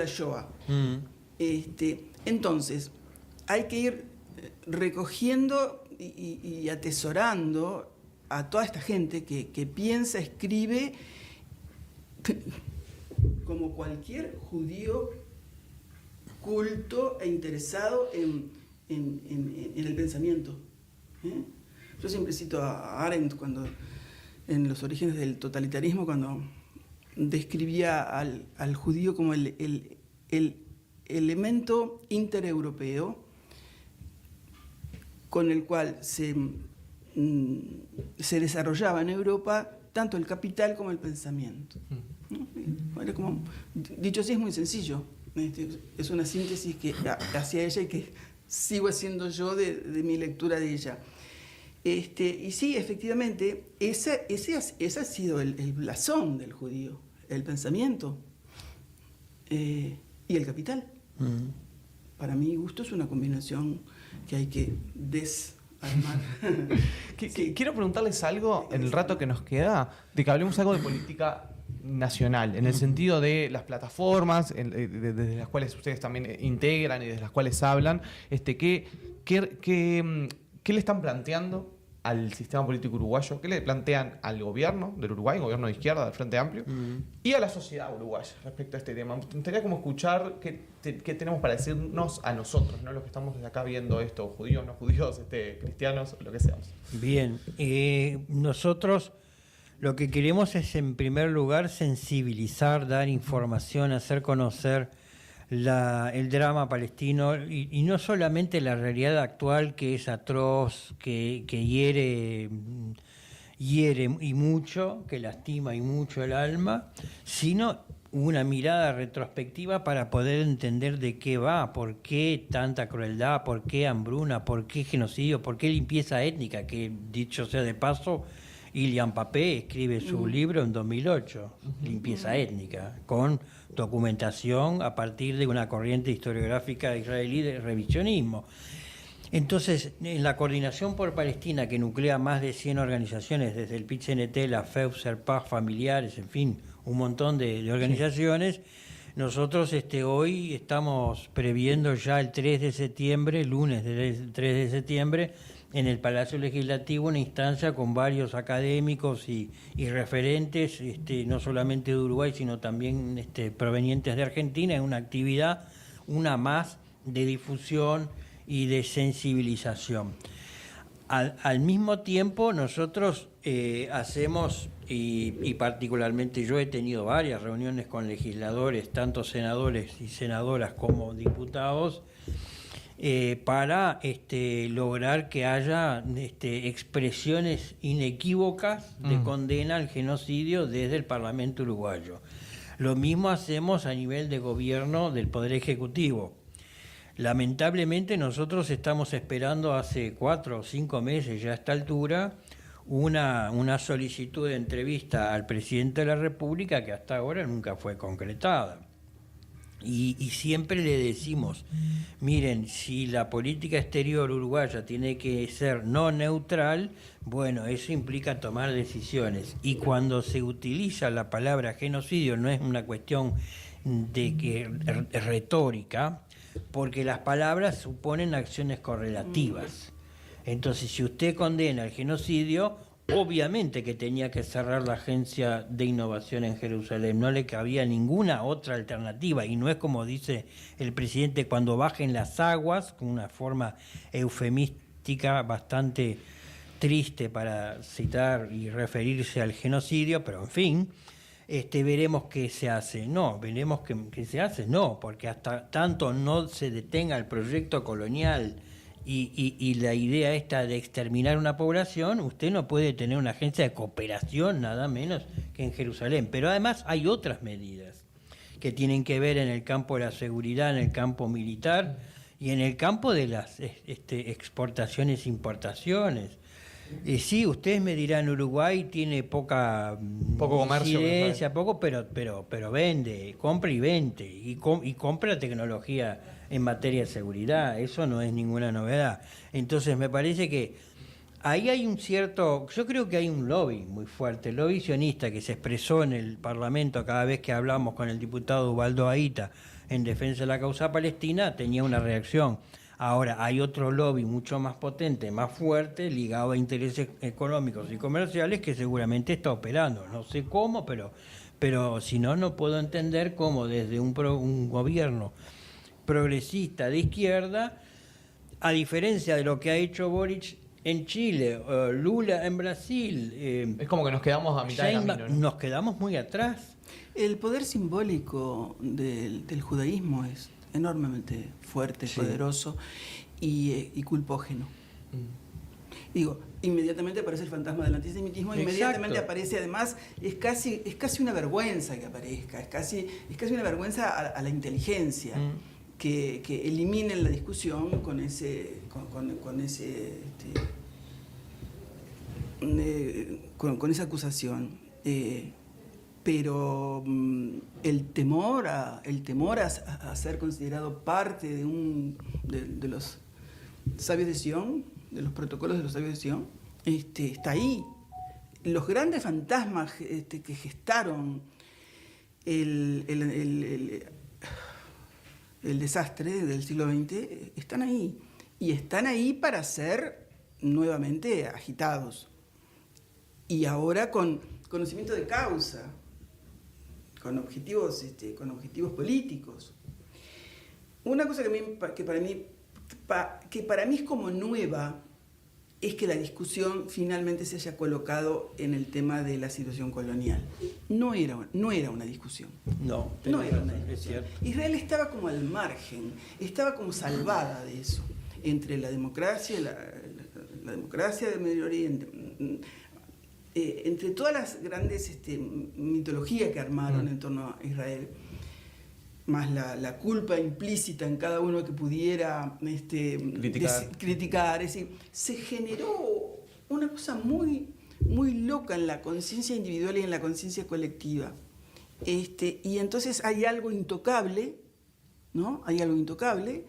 Shoah. Entonces, hay que ir recogiendo y atesorando a toda esta gente que piensa, escribe como cualquier judío culto e interesado en el pensamiento. Yo siempre cito a Arendt en Los orígenes del totalitarismo, cuando describía al judío como el elemento intereuropeo con el cual se desarrollaba en Europa tanto el capital como el pensamiento. ¿No? Era como, dicho así, es muy sencillo. Es una síntesis que hacía ella y que sigo haciendo yo de mi lectura de ella. Y sí, efectivamente, ese ha sido el blasón del judío, el pensamiento y el capital. Para mi gusto es una combinación que hay que desarmar. Sí. Quiero preguntarles algo en el rato que nos queda, de que hablemos algo de política nacional, en el sentido de las plataformas desde las cuales ustedes también integran y desde las cuales hablan. ¿Qué le están planteando al sistema político uruguayo? ¿Qué le plantean al gobierno del Uruguay, gobierno de izquierda, del Frente Amplio, y a la sociedad uruguaya respecto a este tema? Me gustaría como escuchar qué tenemos para decirnos a nosotros, ¿no? Los que estamos desde acá viendo esto, judíos, no judíos, cristianos, lo que seamos. Bien, nosotros lo que queremos es, en primer lugar, sensibilizar, dar información, hacer conocer el drama palestino, y no solamente la realidad actual, que es atroz, que hiere y mucho, que lastima y mucho el alma, sino una mirada retrospectiva para poder entender de qué va, por qué tanta crueldad, por qué hambruna, por qué genocidio, por qué limpieza étnica, que, dicho sea de paso, Ilian Papé escribe su libro en 2008, Limpieza étnica, con documentación a partir de una corriente historiográfica israelí de revisionismo. Entonces, en la Coordinación por Palestina, que nuclea más de 100 organizaciones, desde el PIT-CNT, la FEU, Serpaj, familiares, en fin, un montón de organizaciones, nosotros hoy estamos previendo ya el 3 de septiembre, lunes del 3 de septiembre, en el Palacio Legislativo, una instancia con varios académicos y referentes, no solamente de Uruguay, sino también provenientes de Argentina, en una actividad, una más, de difusión y de sensibilización. Al mismo tiempo, nosotros hacemos, y particularmente yo he tenido varias reuniones con legisladores, tanto senadores y senadoras como diputados, para lograr que haya expresiones inequívocas de condena al genocidio desde el Parlamento uruguayo. Lo mismo hacemos a nivel de gobierno del Poder Ejecutivo. Lamentablemente nosotros estamos esperando hace 4 o 5 meses ya a esta altura una solicitud de entrevista al presidente de la República que hasta ahora nunca fue concretada. Y siempre le decimos, miren, si la política exterior uruguaya tiene que ser no neutral, bueno, eso implica tomar decisiones. Y cuando se utiliza la palabra genocidio no es una cuestión de retórica, porque las palabras suponen acciones correlativas. Entonces, si usted condena el genocidio, obviamente que tenía que cerrar la agencia de innovación en Jerusalén, no le cabía ninguna otra alternativa, y no es como dice el presidente cuando bajen las aguas, con una forma eufemística bastante triste para citar y referirse al genocidio, pero en fin, veremos qué se hace. No, veremos qué se hace, no, porque hasta tanto no se detenga el proyecto colonial y la idea esta de exterminar una población, usted no puede tener una agencia de cooperación nada menos que en Jerusalén. Pero además hay otras medidas que tienen que ver en el campo de la seguridad, en el campo militar y en el campo de las exportaciones e importaciones. Sí, ustedes me dirán, Uruguay tiene poco comercio, incidencia, poco, pero vende, compra y vende, y compra tecnología en materia de seguridad, eso no es ninguna novedad. Entonces me parece que ahí hay yo creo que hay un lobby muy fuerte, el lobby sionista que se expresó en el Parlamento cada vez que hablamos con el diputado Ubaldo Aita en defensa de la causa palestina, tenía una reacción. Ahora, hay otro lobby mucho más potente, más fuerte, ligado a intereses económicos y comerciales que seguramente está operando. No sé cómo, pero si no, no puedo entender cómo desde un gobierno progresista de izquierda, a diferencia de lo que ha hecho Boric en Chile, Lula en Brasil... es como que nos quedamos a mitad de camino, ¿no? Nos quedamos muy atrás. El poder simbólico del judaísmo es enormemente fuerte, sí, poderoso y culpógeno. Digo, inmediatamente aparece el fantasma del antisemitismo, exacto, inmediatamente aparece, además, es casi una vergüenza que aparezca, es casi una vergüenza a la inteligencia que eliminen la discusión con esa acusación. Pero el temor a ser considerado parte de los sabios de Sion, de los protocolos de los sabios de Sion, está ahí. Los grandes fantasmas que gestaron el desastre del siglo XX están ahí. Y están ahí para ser nuevamente agitados. Y ahora con conocimiento de causa, con objetivos políticos. Una cosa que para mí es como nueva es que la discusión finalmente se haya colocado en el tema de la situación colonial. No era una discusión. No era una discusión. Es cierto. Israel estaba como al margen, estaba como salvada de eso, entre la democracia, la democracia del Medio Oriente. Entre todas las grandes mitologías que armaron en torno a Israel, más la culpa implícita en cada uno que pudiera criticar, es decir, se generó una cosa muy, muy loca en la conciencia individual y en la conciencia colectiva. Y entonces hay algo intocable, ¿no? Hay algo intocable,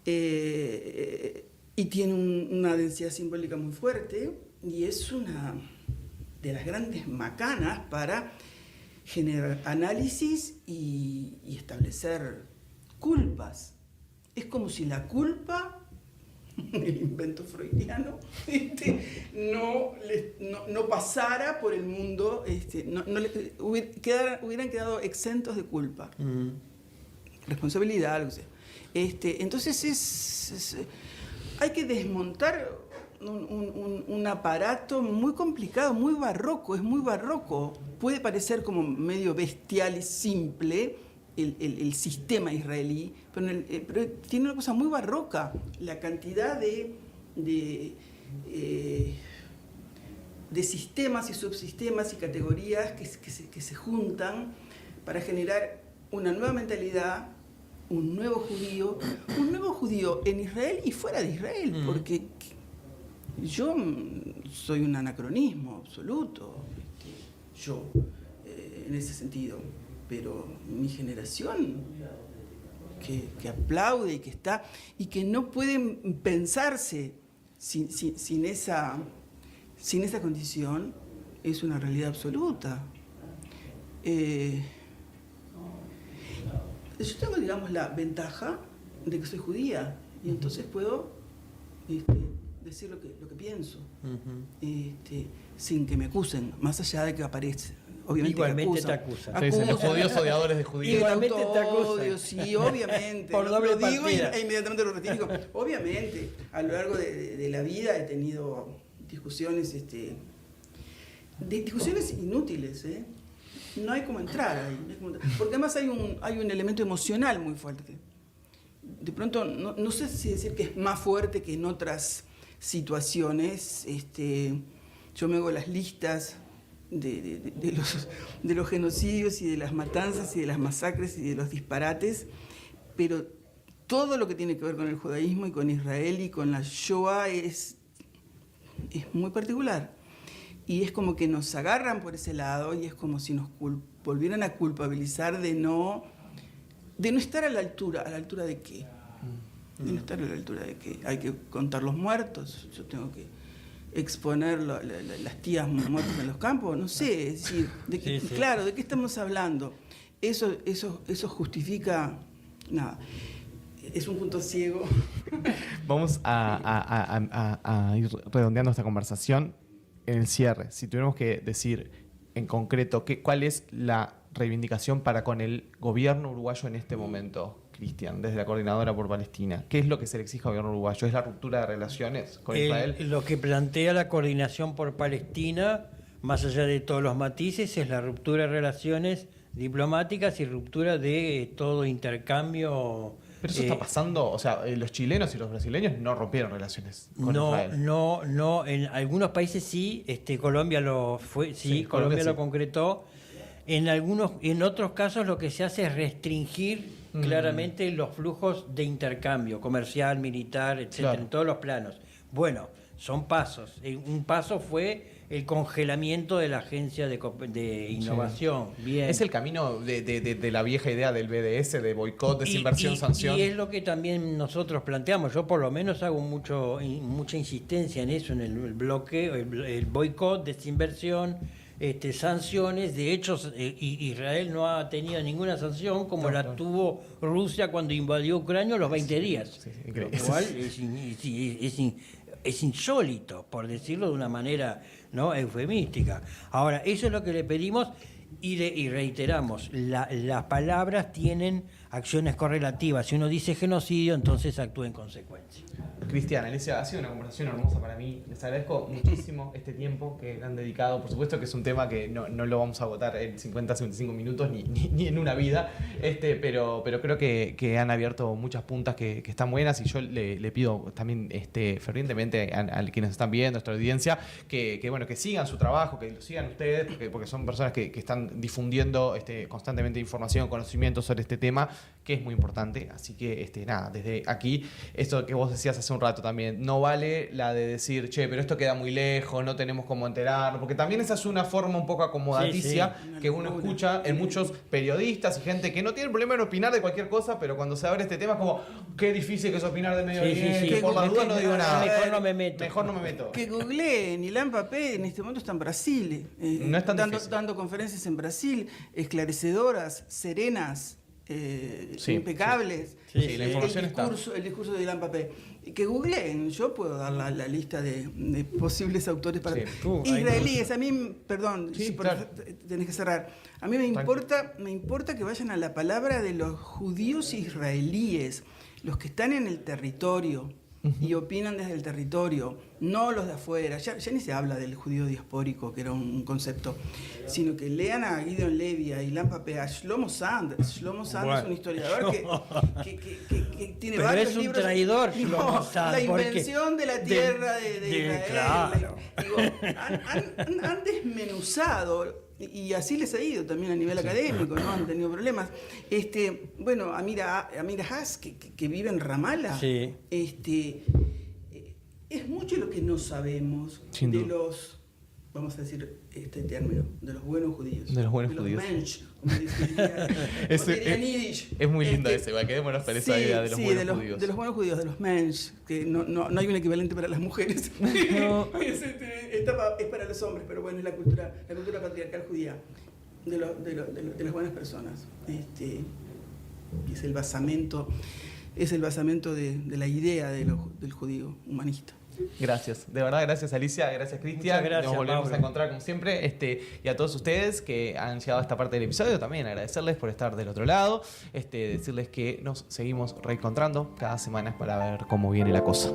y tiene una densidad simbólica muy fuerte, y es una de las grandes macanas para generar análisis y establecer culpas. Es como si la culpa, el invento freudiano, no pasara por el mundo, hubieran quedado exentos de culpa. Responsabilidad, algo así. Entonces hay que desmontar un aparato muy complicado, muy barroco, es muy barroco. Puede parecer como medio bestial y simple el sistema israelí, pero tiene una cosa muy barroca, la cantidad de sistemas y subsistemas y categorías que se juntan para generar una nueva mentalidad, un nuevo judío en Israel y fuera de Israel, porque yo soy un anacronismo absoluto, en ese sentido, pero mi generación que aplaude y que está, y que no puede pensarse sin esa condición, es una realidad absoluta. Yo tengo, digamos, la ventaja de que soy judía, y entonces puedo decir lo que pienso, sin que me acusen, más allá de que aparece. Obviamente igualmente que te acusan. Se dicen los judíos odiadores de judíos. Igualmente te acusan. Odio, sí, obviamente. Por doble lo digo partida. e inmediatamente lo retiro. Obviamente, a lo largo de la vida he tenido discusiones, discusiones inútiles, ¿eh? No hay como entrar ahí. Porque además hay un elemento emocional muy fuerte. De pronto, no sé si decir que es más fuerte que en otras situaciones. Yo me hago las listas de los genocidios y de las matanzas y de las masacres y de los disparates, pero todo lo que tiene que ver con el judaísmo y con Israel y con la Shoah es muy particular. Y es como que nos agarran por ese lado y es como si nos volvieran a culpabilizar de no estar a la altura de qué. De no estar a la altura de qué. Hay que contar los muertos, yo tengo que exponer las tías muertas en los campos, no sé, es decir, claro, ¿de qué estamos hablando? Eso justifica nada. Es un punto ciego. Vamos a ir redondeando esta conversación en el cierre. Si tuviéramos que decir en concreto cuál es la reivindicación para con el gobierno uruguayo en este momento, Cristian, desde la Coordinadora por Palestina, ¿qué es lo que se le exige al gobierno uruguayo? ¿Es la ruptura de relaciones con Israel? Lo que plantea la Coordinación por Palestina, más allá de todos los matices, es la ruptura de relaciones diplomáticas y ruptura de todo intercambio. Pero eso está pasando, o sea, los chilenos y los brasileños no rompieron relaciones con Israel. No, en algunos países sí, Colombia lo fue, Colombia lo concretó. En otros casos lo que se hace es restringir claramente los flujos de intercambio comercial, militar, etcétera, claro, en todos los planos. Bueno, son pasos. Un paso fue el congelamiento de la Agencia de Innovación. Sí. Bien. Es el camino de la vieja idea del BDS, de boicot, desinversión, sanción. Y es lo que también nosotros planteamos. Yo por lo menos hago mucha insistencia en eso, en el bloqueo, el boicot, desinversión, sanciones. De hecho, Israel no ha tenido ninguna sanción como la tuvo Rusia cuando invadió Ucrania a los 20 días. Sí, lo cual es insólito, por decirlo de una manera no eufemística. Ahora, eso es lo que le pedimos y reiteramos, las palabras tienen acciones correlativas. Si uno dice genocidio, entonces actúa en consecuencia. Cristian, Alicia, ha sido una conversación hermosa para mí. Les agradezco muchísimo este tiempo que han dedicado. Por supuesto que es un tema que no lo vamos a agotar en 50-55 minutos ni en una vida, pero creo que han abierto muchas puntas que están buenas y yo le pido también fervientemente a quienes están viendo, a nuestra audiencia, que sigan su trabajo, que lo sigan ustedes, porque son personas que están difundiendo constantemente información, conocimiento sobre este tema, que es muy importante. Así que, nada, desde aquí, esto que vos decías hace un rato también, no vale la de decir, che, pero esto queda muy lejos, no tenemos cómo enterarnos, porque también esa es una forma un poco acomodaticia que uno escucha en muchos periodistas y gente que no tiene problema en opinar de cualquier cosa, pero cuando se abre este tema es como, qué difícil que es opinar de Medio Oriente, por la duda no digo nada. Mejor no me meto. Que googleen, Ilan Pappé en este momento está en Brasil, no es tan dando conferencias en Brasil, esclarecedoras, serenas, impecables. Sí, la información el discurso de Ilan Pappé. Que googleen, yo puedo dar la lista de posibles autores para israelíes. A mí, perdón, claro, tenés que cerrar. A mí me importa que vayan a la palabra de los judíos israelíes, los que están en el territorio y opinan desde el territorio, no los de afuera. Ya ni se habla del judío diaspórico, que era un concepto, sino que lean a Gideon Levy, a Ilan Pappé, a Shlomo Sand. Shlomo Sand es un historiador que tiene pero varios es un libros. traidor, Shlomo Sand, la invención de la tierra de Israel. Claro. Han desmenuzado, y así les ha ido también a nivel académico, no han tenido problemas. Amir Haas, que vive en Ramallah, es mucho lo que no sabemos de los, vamos a decir este término, de los buenos judíos. De los buenos judíos. Los mensch, como diría en Yiddish. Es muy lindo ese, quedémonos para esa idea de los buenos judíos. De los buenos judíos, de los mensch, que no hay un equivalente para las mujeres. No. Es para los hombres, pero bueno, es la cultura patriarcal judía, de las buenas personas. Es el basamento de la idea del judío humanista. Gracias, de verdad, gracias Alicia, gracias Cristian. Muchas gracias, Nos volvemos Mauro. a encontrar como siempre. Y a todos ustedes que han llegado a esta parte del episodio, también agradecerles por estar del otro lado. Decirles que nos seguimos reencontrando cada semana para ver cómo viene la cosa.